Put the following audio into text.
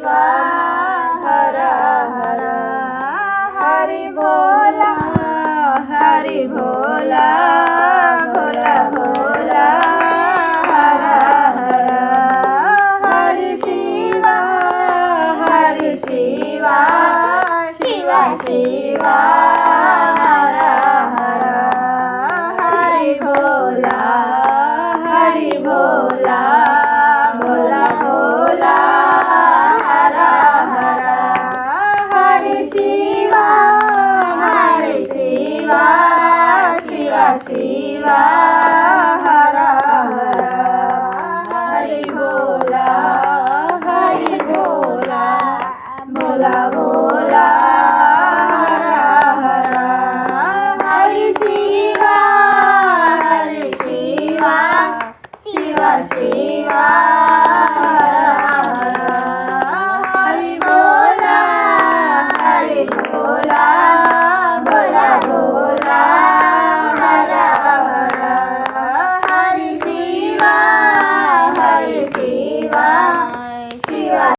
हर हर Hari Bhola Bhola Bhola हर हर Hari Shiva Shiva Shiva हर हर Hari Bhola Bhola Bhola हर हर Hari Shiva Shiva Shiva हर हर Hari Bhola Bhola